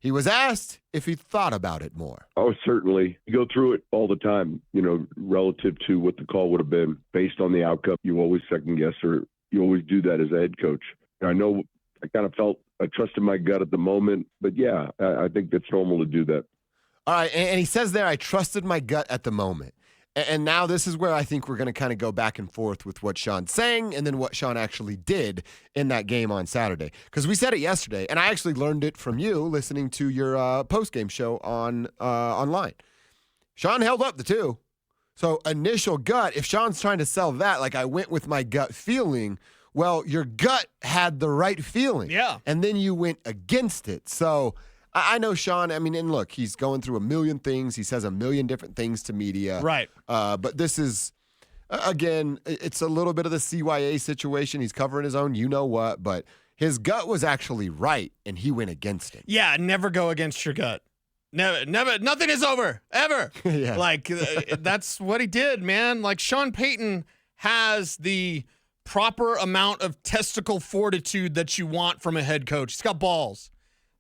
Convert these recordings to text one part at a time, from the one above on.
He was asked if he thought about it more. Oh, certainly. You go through it all the time, relative to what the call would have been based on the outcome. You always second guess, or you always do that as a head coach. I know I kind of felt I trusted my gut at the moment, but yeah, I think that's normal to do that. All right, and he says there, I trusted my gut at the moment. And now this is where I think we're going to kind of go back and forth with what Sean's saying and then what Sean actually did in that game on Saturday. Because we said it yesterday, and I actually learned it from you listening to your post-game show online. Sean held up the 2. So initial gut, if Sean's trying to sell that, like I went with my gut feeling, well, your gut had the right feeling. Yeah. And then you went against it. So I know Sean, and look, he's going through a million things. He says a million different things to media. Right. But this is, again, it's a little bit of the CYA situation. He's covering his own you-know-what, but his gut was actually right, and he went against it. Yeah, never go against your gut. Never, nothing is over, ever. Yeah. Like, that's what he did, man. Like, Sean Payton has the proper amount of testicle fortitude that you want from a head coach. He's got balls.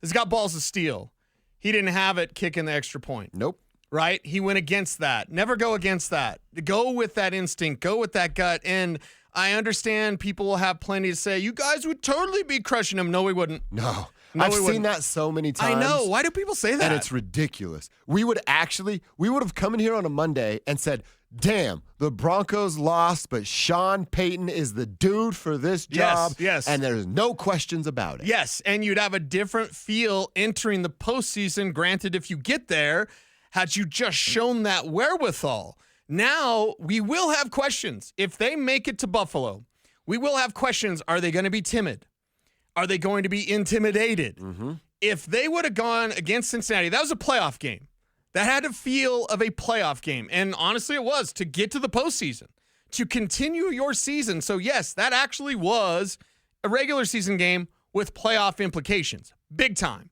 He's got balls of steel. He didn't have it kicking the extra point. Nope. Right? He went against that. Never go against that. Go with that instinct. Go with that gut. And I understand people will have plenty to say, you guys would totally be crushing him. No, we wouldn't. No. I've seen that so many times. I know. Why do people say that? And it's ridiculous. We would have come in here on a Monday and said, damn, the Broncos lost, but Sean Payton is the dude for this job. Yes. And there's no questions about it. Yes, and you'd have a different feel entering the postseason. Granted, if you get there, had you just shown that wherewithal. Now, we will have questions. If they make it to Buffalo, we will have questions. Are they going to be timid? Are they going to be intimidated? Mm-hmm. If they would have gone against Cincinnati, that was a playoff game. That had a feel of a playoff game. And honestly, it was to get to the postseason, to continue your season. So, yes, that actually was a regular season game with playoff implications. Big time.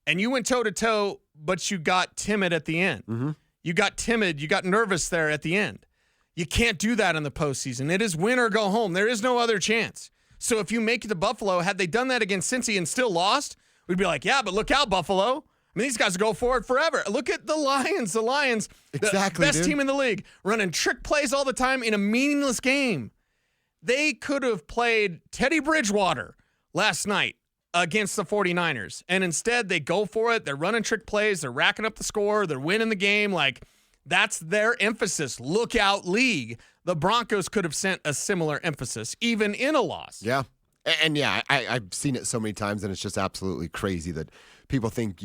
And you went toe-to-toe, but you got timid at the end. Mm-hmm. You got timid. You got nervous there at the end. You can't do that in the postseason. It is win or go home. There is no other chance. So if you make it to Buffalo, had they done that against Cincy and still lost, we'd be like, yeah, but look out, Buffalo. I mean, these guys go for it forever. Look at the Lions. The Lions, exactly, the best dude. team in the league, running trick plays all the time in a meaningless game. They could have played Teddy Bridgewater last night against the 49ers, and instead they go for it. They're running trick plays. They're racking up the score. They're winning the game. Like, that's their emphasis. Look out, league. The Broncos could have sent a similar emphasis, even in a loss. Yeah. And yeah, I've seen it so many times, and it's just absolutely crazy that people think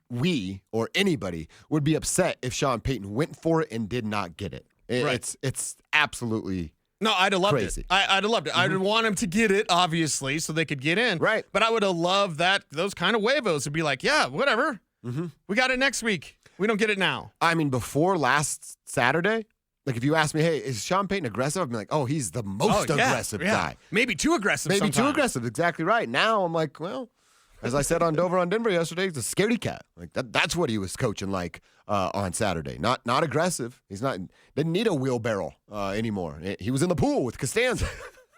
we or anybody would be upset if Sean Payton went for it and did not get it. Right. It's absolutely no, I'd have loved crazy. it. I'd have loved it. Mm-hmm. I'd want him to get it, obviously, so they could get in. Right. But I would have loved that. Those kind of huevos would be like, yeah, whatever. Mm-hmm. We got it next week. We don't get it now. I mean, before last Saturday, like if you ask me, hey, is Sean Payton aggressive? I'd be like, oh, he's the most aggressive guy. Maybe too aggressive Maybe sometimes. too aggressive. Exactly right. Now I'm like, well, as I said on Dover on Denver yesterday, he's a scaredy cat. Like that's what he was coaching like on Saturday. Not aggressive. He's not didn't need a wheelbarrow anymore. He was in the pool with Costanza.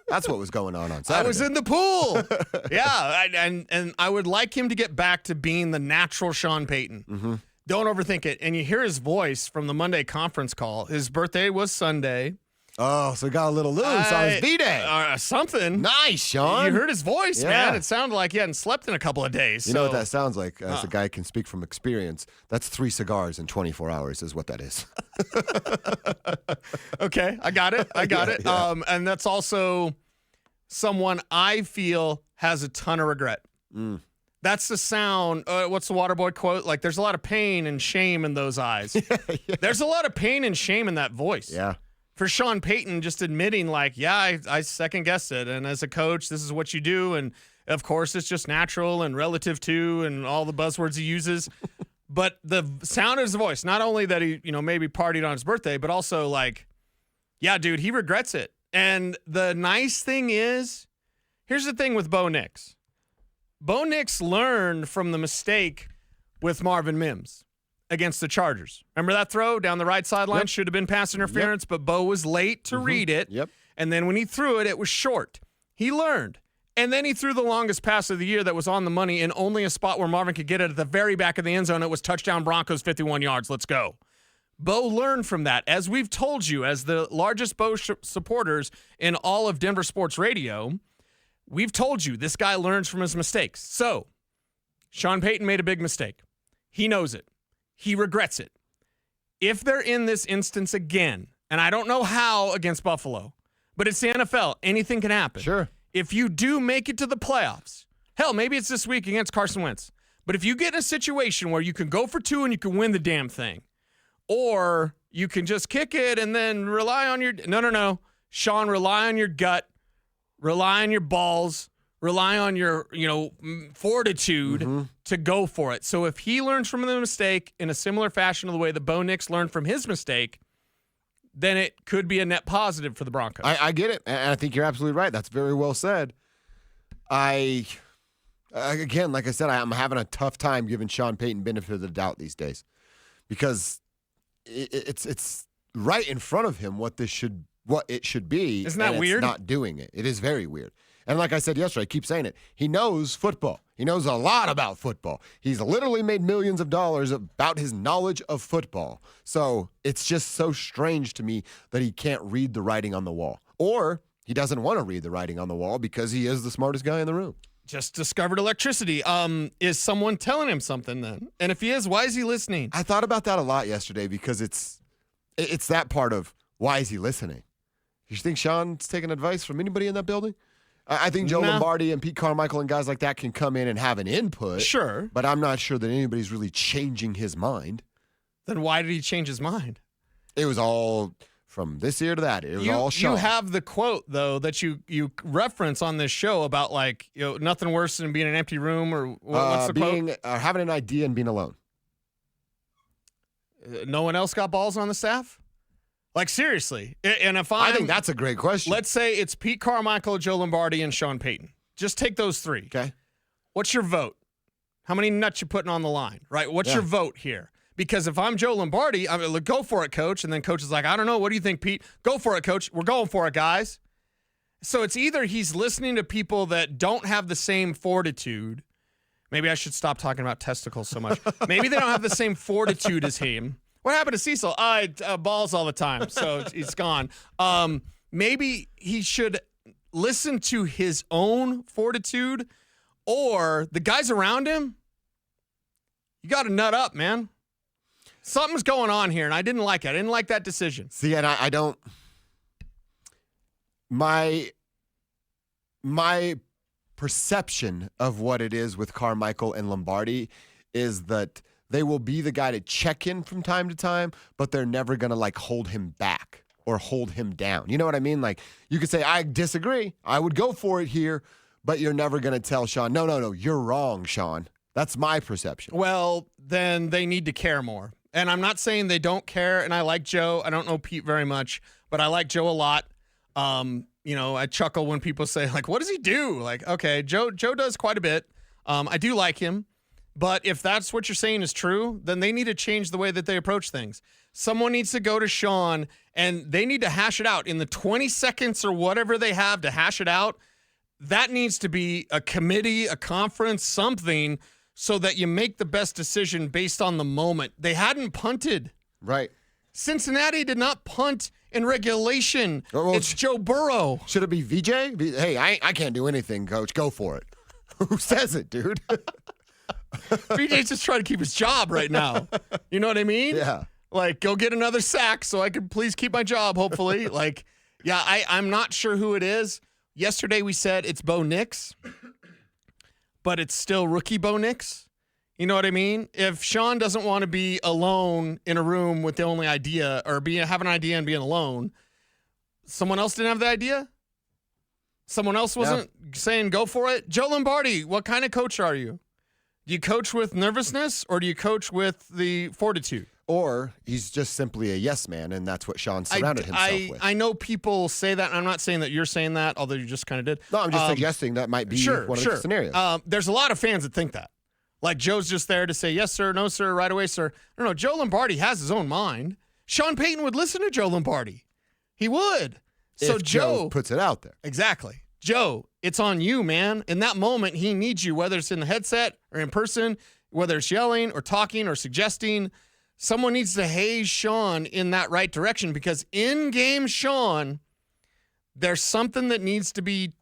That's what was going on Saturday. I was in the pool. Yeah, and I would like him to get back to being the natural Sean Payton. Mm-hmm. Don't overthink it. And you hear his voice from the Monday conference call. His birthday was Sunday. Oh, so he got a little loose on his B-Day. Something. Nice, Sean. You heard his voice, Yeah. man. It sounded like he hadn't slept in a couple of days. You know what that sounds like? As a guy can speak from experience, that's 3 cigars in 24 hours is what that is. Okay, I got it. Yeah. And that's also someone I feel has a ton of regret. Mm. That's the sound. What's the Waterboy quote? Like, there's a lot of pain and shame in those eyes. Yeah. There's a lot of pain and shame in that voice. Yeah. For Sean Payton, just admitting, like, yeah, I second guessed it. And as a coach, this is what you do. And of course, it's just natural and relative to and all the buzzwords he uses. But the sound of his voice, not only that he, maybe partied on his birthday, but also like, yeah, dude, he regrets it. And the nice thing is, here's the thing with Bo Nix. Bo Nix learned from the mistake with Marvin Mims against the Chargers. Remember that throw down the right sideline? Yep. Should have been pass interference, but Bo was late to read it. Yep. And then when he threw it, it was short. He learned. And then he threw the longest pass of the year that was on the money in only a spot where Marvin could get it at the very back of the end zone. It was touchdown Broncos, 51 yards. Let's go. Bo learned from that. As we've told you, as the largest Bo supporters in all of Denver sports radio, we've told you this guy learns from his mistakes. So, Sean Payton made a big mistake. He knows it. He regrets it. If they're in this instance again, and I don't know how against Buffalo, but it's the NFL. Anything can happen. Sure. If you do make it to the playoffs, hell, maybe it's this week against Carson Wentz, but if you get in a situation where you can go for 2 and you can win the damn thing, or you can just kick it and then rely on your – no. Sean, rely on your gut, rely on your balls, rely on your, fortitude to go for it. So if he learns from the mistake in a similar fashion to the way that Bo Nix learned from his mistake, then it could be a net positive for the Broncos. I get it, and I think you're absolutely right. That's very well said. Again, like I said, I'm having a tough time giving Sean Payton benefit of the doubt these days because it's right in front of him what it should be. Isn't that weird? It's not doing it. It is very weird. And like I said yesterday, I keep saying it. He knows football. He knows a lot about football. He's literally made millions of dollars about his knowledge of football. So it's just so strange to me that he can't read the writing on the wall. Or he doesn't want to read the writing on the wall because he is the smartest guy in the room. Just discovered electricity. Is someone telling him something then? And if he is, why is he listening? I thought about that a lot yesterday because it's that part of why is he listening? You think Sean's taking advice from anybody in that building? I think Joe Lombardi and Pete Carmichael and guys like that can come in and have an input. Sure. But I'm not sure that anybody's really changing his mind. Then why did he change his mind? It was all from this year to that. It was all Sean. You have the quote, though, that you reference on this show about, nothing worse than being in an empty room, or what's the quote? Having an idea and being alone. No one else got balls on the staff? Like, seriously. And I think that's a great question. Let's say it's Pete Carmichael, Joe Lombardi, and Sean Payton. Just take those 3. Okay. What's your vote? How many nuts you putting on the line, right? What's your vote here? Because if I'm Joe Lombardi, I'm like, go for it, coach. And then coach is like, I don't know. What do you think, Pete? Go for it, coach. We're going for it, guys. So it's either he's listening to people that don't have the same fortitude. Maybe I should stop talking about testicles so much. Maybe they don't have the same fortitude as him. What happened to Cecil? Balls all the time, so he's gone. Maybe he should listen to his own fortitude, or the guys around him. You got to nut up, man. Something's going on here, and I didn't like it. I didn't like that decision. See, and I don't. My perception of what it is with Carmichael and Lombardi is that they will be the guy to check in from time to time, but they're never going to hold him back or hold him down. You know what I mean? Like, you could say, I disagree. I would go for it here, but you're never going to tell Sean, no, you're wrong, Sean. That's my perception. Well, then they need to care more. And I'm not saying they don't care, and I like Joe. I don't know Pete very much, but I like Joe a lot. I chuckle when people say, what does he do? Okay, Joe does quite a bit. I do like him. But if that's what you're saying is true, then they need to change the way that they approach things. Someone needs to go to Sean, and they need to hash it out in the 20 seconds or whatever they have to hash it out. That needs to be a committee, a conference, something, so that you make the best decision based on the moment. They hadn't punted. Right. Cincinnati did not punt in regulation. Well, it's Joe Burrow. Should it be VJ? Hey, I can't do anything, coach. Go for it. Who says it, dude? BJ's just trying to keep his job right now. You know what I mean? Yeah. Go get another sack so I can please keep my job, hopefully. I'm not sure who it is. Yesterday we said it's Bo Nix, but it's still rookie Bo Nix. You know what I mean? If Sean doesn't want to be alone in a room with the only idea, or have an idea and being alone, someone else didn't have the idea? Someone else wasn't saying go for it? Joe Lombardi, what kind of coach are you? Do you coach with nervousness, or do you coach with the fortitude? Or he's just simply a yes man, and that's what Sean surrounded himself with. I know people say that, and I'm not saying that you're saying that, although you just kind of did. No, I'm just suggesting that might be one of the scenarios. There's a lot of fans that think that. Joe's just there to say, yes, sir, no, sir, right away, sir. No, Joe Lombardi has his own mind. Sean Payton would listen to Joe Lombardi. He would. So if Joe puts it out there. Exactly. Joe, It's on you, man. In that moment, he needs you, whether it's in the headset or in person, whether it's yelling or talking or suggesting. Someone needs to haze Sean in that right direction, because in-game Sean, there's something that needs to be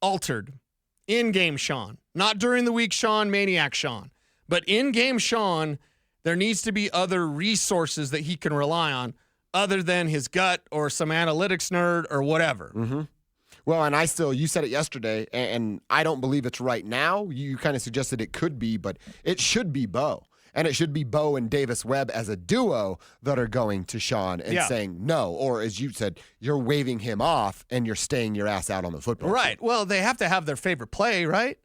altered. In-game Sean. Not during the week Sean, maniac Sean. But in-game Sean, there needs to be other resources that he can rely on other than his gut or some analytics nerd or whatever. Mm-hmm. Well, and you said it yesterday, and I don't believe it's right now. You kind of suggested it could be, but it should be Bo. And it should be Bo and Davis Webb as a duo that are going to Sean and saying no. Or as you said, you're waving him off and you're staying your ass out on the football field. Right. Well, they have to have their favorite play, right?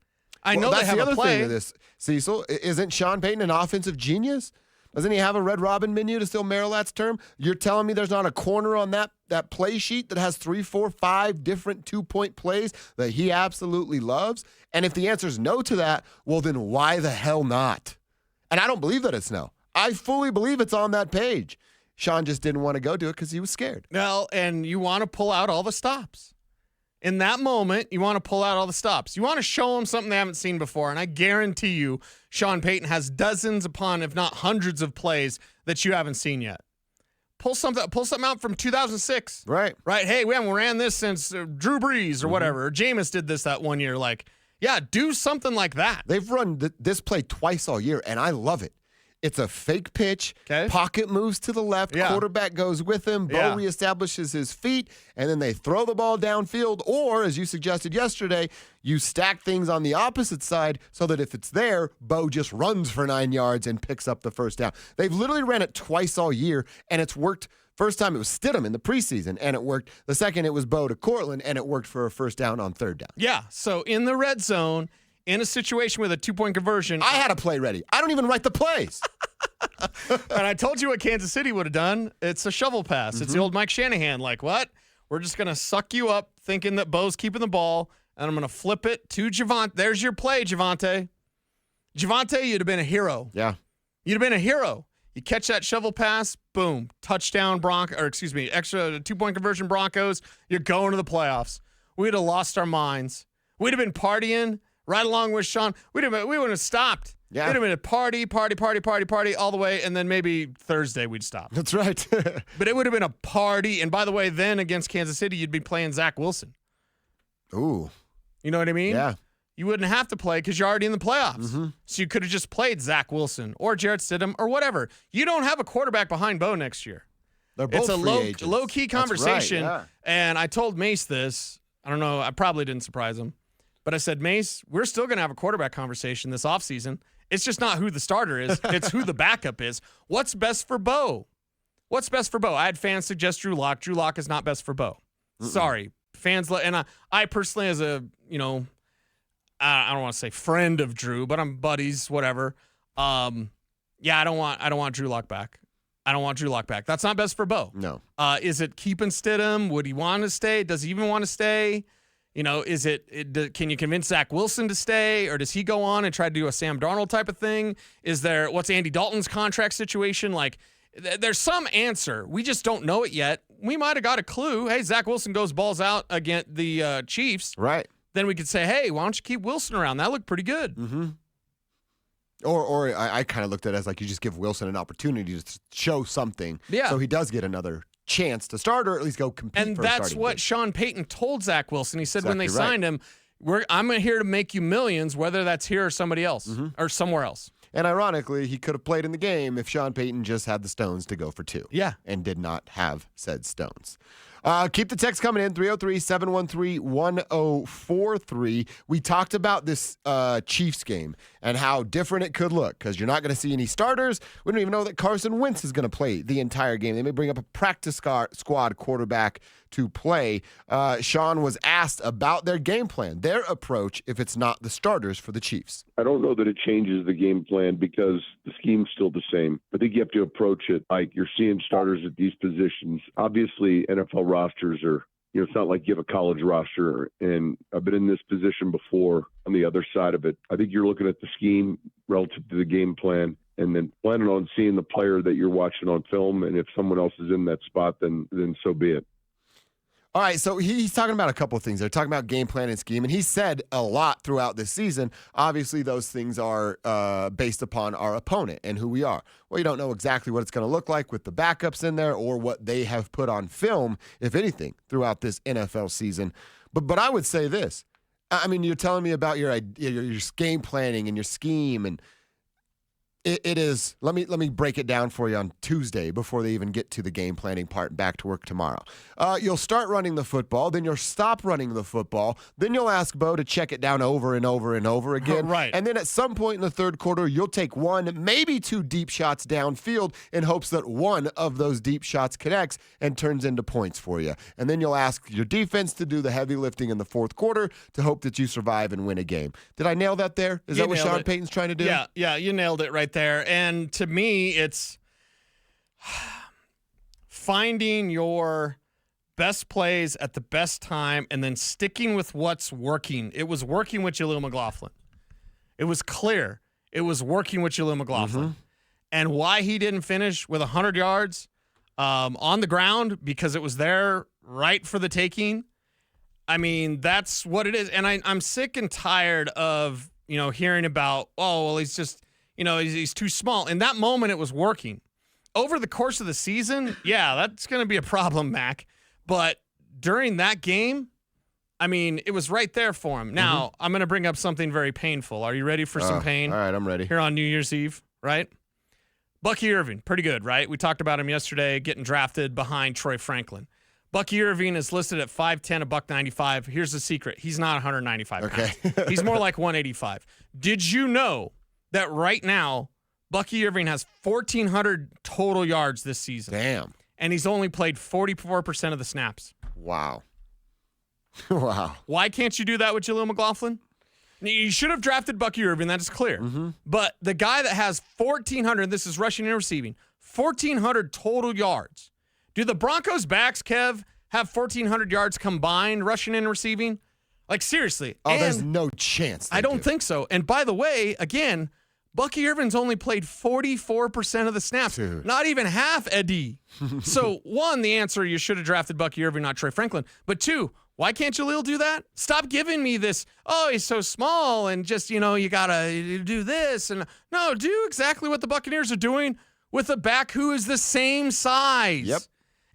I know they have the other a play. thing to this, Cecil. Isn't Sean Payton an offensive genius? Doesn't he have a Red Robin menu, to steal Marilat's term? You're telling me there's not a corner on that play sheet that has 3, 4, 5 different 2-point plays that he absolutely loves? And if the answer is no to that, well, then why the hell not? And I don't believe that it's no. I fully believe it's on that page. Sean just didn't want to go do it because he was scared. Well, and you want to pull out all the stops. In that moment, you want to pull out all the stops. You want to show them something they haven't seen before. And I guarantee you, Sean Payton has dozens upon, if not hundreds of plays that you haven't seen yet. Pull something out from 2006. Right. Right. Hey, we haven't ran this since Drew Brees or whatever. Or Jameis did this that one year. Like, yeah, do something like that. They've run this play twice all year, and I love it. It's a fake pitch. Okay. Pocket moves to the left. Yeah. Quarterback goes with him. Bo reestablishes his feet, and then they throw the ball downfield. Or, as you suggested yesterday, you stack things on the opposite side so that if it's there, Bo just runs for 9 yards and picks up the first down. They've literally ran it twice all year, and it's worked. First time it was Stidham in the preseason, and it worked. The second it was Bo to Cortland, and it worked for a first down on third down. Yeah, so in the red zone, in a situation with a 2-point conversion. I had a play ready. I don't even write the plays. And I told you what Kansas City would have done. It's a shovel pass. It's the old Mike Shanahan. Like, what? We're just going to suck you up thinking that Bo's keeping the ball, and I'm going to flip it to Javonte. There's your play, Javonte. Javonte, you'd have been a hero. Yeah. You'd have been a hero. You catch that shovel pass, boom, touchdown extra 2-point conversion Broncos. You're going to the playoffs. We'd have lost our minds. We'd have been partying right along with Sean. We wouldn't have stopped. Yeah. It'd have been a party all the way, and then maybe Thursday we'd stop. That's right. But it would have been a party. And by the way, then against Kansas City, you'd be playing Zach Wilson. Ooh. You know what I mean? Yeah. You wouldn't have to play because you're already in the playoffs. So you could have just played Zach Wilson or Jarrett Stidham or whatever. You don't have a quarterback behind Bo next year. They're both It's a free agents. low-key conversation. That's right, And I told Mace this. I don't know. I probably didn't surprise him. But I said, Mace, we're still going to have a quarterback conversation this offseason. It's just not who the starter is. It's who the backup is. What's best for Bo? What's best for Bo? I had fans suggest Drew Lock. Drew Lock is not best for Bo. Sorry. Fans, and I personally, as a, I don't want to say friend of Drew, but I'm buddies, whatever. I don't want Drew Lock back. I don't want Drew Lock back. That's not best for Bo. No. Is it keeping Stidham? Would he want to stay? Does he even want to stay? Can you convince Zach Wilson to stay, or does he go on and try to do a Sam Darnold type of thing? What's Andy Dalton's contract situation? Like, there's some answer. We just don't know it yet. We might have got a clue. Hey, Zach Wilson goes balls out against the Chiefs. Right. Then we could say, hey, why don't you keep Wilson around? That looked pretty good. Mm-hmm. Or I kind of looked at it as like you just give Wilson an opportunity to show something. Yeah. So he does get another chance to start or at least go compete And for a that's starting what gig. Sean Payton told Zach Wilson. He said when they Exactly signed him, I'm here to make you millions, whether that's here or somebody else or somewhere else. And ironically, he could have played in the game if Sean Payton just had the stones to go for 2. Yeah. And did not have said stones. Keep the text coming in, 303-713-1043. We talked about this Chiefs game and how different it could look because you're not going to see any starters. We don't even know that Carson Wentz is going to play the entire game. They may bring up a practice squad quarterback to play. Sean was asked about their game plan, their approach, if it's not the starters for the Chiefs. I don't know that it changes the game plan because the scheme's still the same. I think you have to approach it like you're seeing starters at these positions. Obviously, NFL rosters are, it's not like you have a college roster. And I've been in this position before on the other side of it. I think you're looking at the scheme relative to the game plan and then planning on seeing the player that you're watching on film. And if someone else is in that spot, then so be it. All right, so he's talking about a couple of things. They're talking about game plan and scheme, and he said a lot throughout this season. Obviously, those things are based upon our opponent and who we are. Well, you don't know exactly what it's going to look like with the backups in there or what they have put on film, if anything, throughout this NFL season. But I would say this. I mean, you're telling me about your game planning and your scheme, and it is. Let me break it down for you on Tuesday before they even get to the game planning part and back to work tomorrow. You'll start running the football, then you'll stop running the football, then you'll ask Bo to check it down over and over and over again. Right. And then at some point in the third quarter, you'll take one, maybe two deep shots downfield in hopes that one of those deep shots connects and turns into points for you. And then you'll ask your defense to do the heavy lifting in the fourth quarter to hope that you survive and win a game. Did I nail that there? Is that what Sean Payton's trying to do? Yeah, you nailed it right there. And to me, it's finding your best plays at the best time and then sticking with what's working. It was working with Jaleel McLaughlin. It was clear it was working with Jaleel McLaughlin. Mm-hmm. And why he didn't finish with 100 yards on the ground, because it was there right for the taking. I mean, that's what it is. And I'm sick and tired of, hearing about, he's just, he's too small. In that moment, it was working. Over the course of the season, yeah, that's going to be a problem, Mac. But during that game, I mean, it was right there for him. Now, I'm going to bring up something very painful. Are you ready for some pain? All right, I'm ready. Here on New Year's Eve, right? Bucky Irving, pretty good, right? We talked about him yesterday, getting drafted behind Troy Franklin. Bucky Irving is listed at 5'10", $195. Here's the secret. He's not 195 pounds. Okay. He's more like 185. Did you know that right now, Bucky Irving has 1,400 total yards this season? Damn. And he's only played 44% of the snaps. Wow. Wow. Why can't you do that with Jaleel McLaughlin? You should have drafted Bucky Irving, that is clear. Mm-hmm. But the guy that has 1,400, this is rushing and receiving, 1,400 total yards. Do the Broncos backs, Kev, have 1,400 yards combined rushing and receiving? Like, seriously. Oh, there's no chance. I don't think so. And by the way, again, Bucky Irvin's only played 44% of the snaps. Dude. Not even half, Eddie. So, one, the answer, you should have drafted Bucky Irving, not Troy Franklin. But two, why can't Jaleel do that? Stop giving me this, he's so small and just, you got to do this. And no, do exactly what the Buccaneers are doing with a back who is the same size. Yep.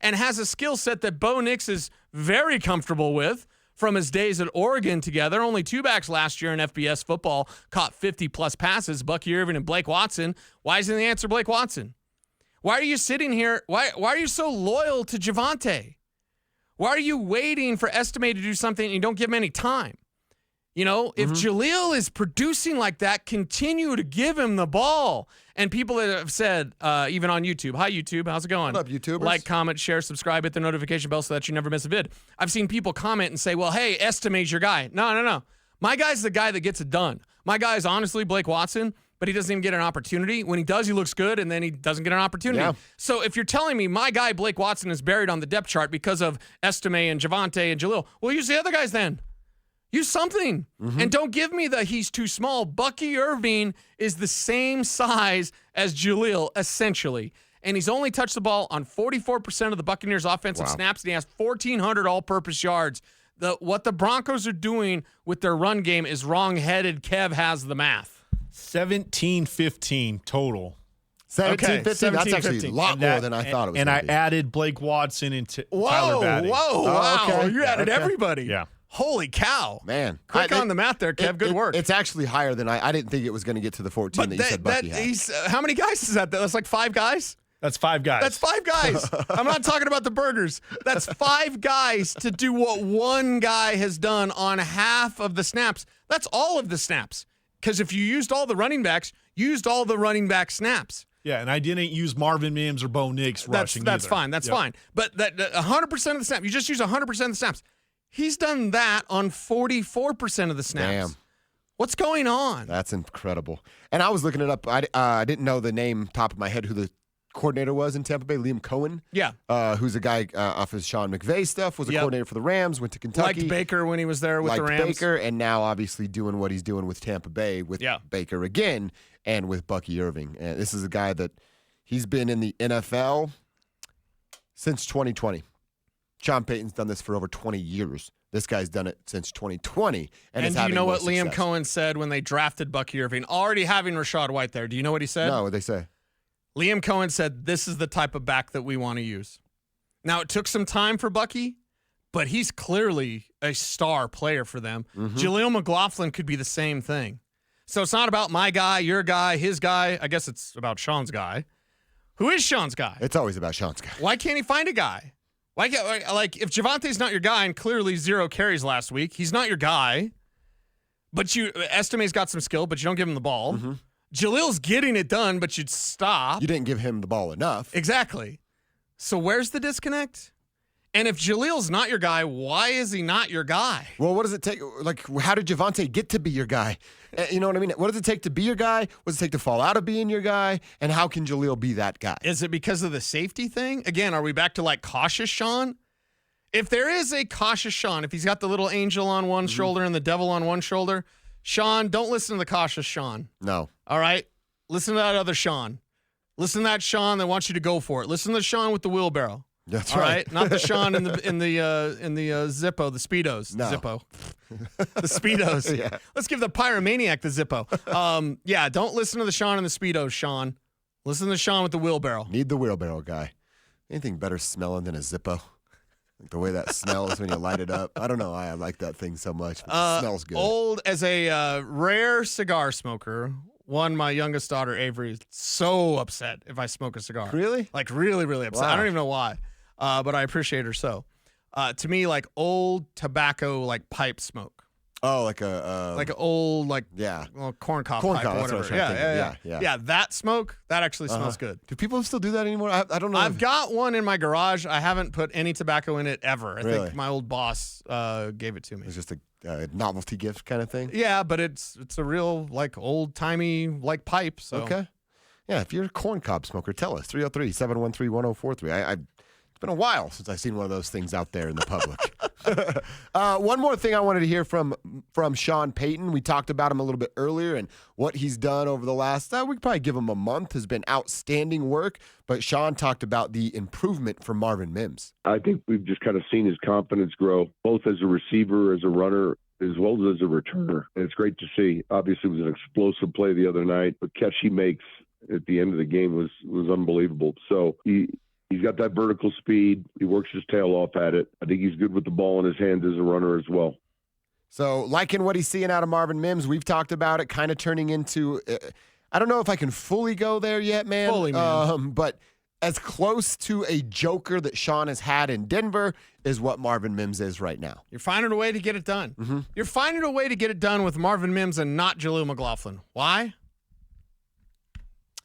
And has a skill set that Bo Nix is very comfortable with from his days at Oregon together. Only two backs last year in FBS football caught 50-plus passes, Bucky Irving and Blake Watson. Why isn't the answer Blake Watson? Why are you sitting here? Why are you so loyal to Javonte? Why are you waiting for Estime to do something and you don't give him any time? If Jaleel is producing like that, continue to give him the ball. And people that have said, even on YouTube, hi, YouTube, how's it going? What up, YouTubers? Like, comment, share, subscribe, hit the notification bell so that you never miss a vid. I've seen people comment and say, well, hey, Estime's your guy. No. My guy's the guy that gets it done. My guy is honestly Blake Watson, but he doesn't even get an opportunity. When he does, he looks good, and then he doesn't get an opportunity. Yeah. So if you're telling me my guy, Blake Watson, is buried on the depth chart because of Estime and Javonte and Jaleel, well, use the other guys then. Use something. And don't give me the he's too small. Bucky Irving is the same size as Jaleel, essentially. And he's only touched the ball on 44% of the Buccaneers' offensive snaps, and he has 1,400 all-purpose yards. What the Broncos are doing with their run game is wrong-headed. Kev has the math. 17-15 total. 17, 15? That's actually 15. a lot more than I thought it was. And gonna I be. added Blake Watson and Tyler Batty. Wow. Okay. You added Okay. everybody. Yeah. Holy cow. Man. Quick on the math there, Kev. Good work. It's actually higher than I didn't think it was going to get to the 14 that you said Bucky had. How many guys is that? That's like 5 guys? That's 5 guys. That's 5 guys. I'm not talking about the burgers. That's 5 guys to do what one guy has done on half of the snaps. That's all of the snaps. Because if you used all the running backs, used all the running back snaps. Yeah, and I didn't use Marvin Mims or Bo Nix rushing That's either. fine. That's fine. But that 100% of the snaps, you just use 100% of the snaps. He's done that on 44% of the snaps. Damn. What's going on? That's incredible. And I was looking it up. I didn't know the name top of my head who the coordinator was in Tampa Bay, Liam Cohen. Yeah. Who's a guy off his Sean McVay stuff, was a coordinator for the Rams, went to Kentucky. Liked Baker when he was there with the Rams. Baker, and now obviously doing what he's doing with Tampa Bay with Baker again and with Bucky Irving. And this is a guy that he's been in the NFL since 2020. Sean Payton's done this for over 20 years. This guy's done it since 2020. And do you know what Liam Cohen said when they drafted Bucky Irving, already having Rachaad White there? Do you know what he said? No, what'd they say? Liam Cohen said, this is the type of back that we want to use. Now, it took some time for Bucky, but he's clearly a star player for them. Jaleel McLaughlin could be the same thing. So it's not about my guy, your guy, his guy. I guess it's about Sean's guy. Who is Sean's guy? It's always about Sean's guy. Why can't he find a guy? Why can't, like, if Javonte's not your guy and clearly 0 carries last week, he's not your guy. But Estime's got some skill, but you don't give him the ball. Jaleel's getting it done, but you'd stop. You didn't give him the ball enough. Exactly. So where's the disconnect? And if Jaleel's not your guy, why is he not your guy? Well, what does it take? Like, how did Javonte get to be your guy? You know what I mean? What does it take to be your guy? What does it take to fall out of being your guy? And how can Jaleel be that guy? Is it because of the safety thing? Again, are we back to like cautious Sean? If there is a cautious Sean, if he's got the little angel on one shoulder and the devil on one shoulder, Sean, don't listen to the cautious Sean. No. All right? Listen to that other Sean. Listen to that Sean that wants you to go for it. Listen to the Sean with the wheelbarrow. That's all right. Not the Sean in the Zippo, the Speedos. No. Zippo. The Speedos. Yeah. Let's give the pyromaniac the Zippo. Yeah, don't listen to the Sean in the Speedos, Sean. Listen to the Sean with the wheelbarrow. Need the wheelbarrow guy. Anything better smelling than a Zippo? Like the way that smells when you light it up. I don't know why I like that thing so much. But it smells good. Old as a rare cigar smoker. My youngest daughter, Avery, is so upset if I smoke a cigar. Really? Like really, really upset. Wow. I don't even know why, but I appreciate her so. To me, like old tobacco, like pipe smoke. Oh, like a like an old, like corn cob pipe or whatever. Yeah. That smoke, that actually smells good. Do people still do that anymore? I don't know. I've got one in my garage. I haven't put any tobacco in it ever. I Really? think my old boss gave it to me. It's just a novelty gift kind of thing. Yeah, but it's a real like old timey like pipe. So Okay. Yeah, if you're a corn cob smoker, tell us. 303-713-1043. It's been a while since I've seen one of those things out there in the public. One more thing I wanted to hear from Sean Payton. We talked about him a little bit earlier and what he's done over the last, we could probably give him a month, has been outstanding work. But Sean talked about the improvement from Marvin Mims. I think we've just kind of seen his confidence grow, both as a receiver, as a runner, as well as a returner. And it's great to see. Obviously, it was an explosive play the other night. The catch he makes at the end of the game was unbelievable. So he's got that vertical speed. He works his tail off at it. I think he's good with the ball in his hands as a runner as well. So liking what he's seeing out of Marvin Mims, we've talked about it kind of turning into, I don't know if I can fully go there yet, man. Fully, man. But as close to a joker that Sean has had in Denver is what Marvin Mims is right now. You're finding a way to get it done. You're finding a way to get it done with Marvin Mims and not Jaleel McLaughlin. Why?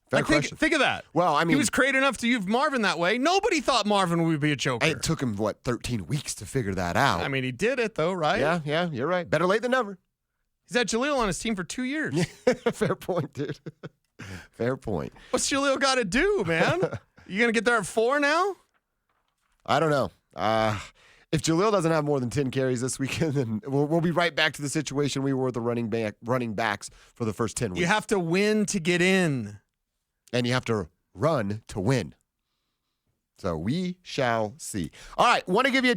Fair question. Think of that. Well, I mean, he was creative enough to use Marvin that way. Nobody thought Marvin would be a joker. It took him, 13 weeks to figure that out. I mean, he did it, though, right? Yeah, you're right. Better late than never. He's had Jaleel on his team for 2 years. Fair point, dude. Fair point. What's Jaleel got to do, man? You going to get there at 4 now? I don't know. If Jaleel doesn't have more than 10 carries this weekend, then we'll be right back to the situation we were with the running backs for the first 10 weeks. You have to win to get in. And you have to run to win. So we shall see. All right, want to give you a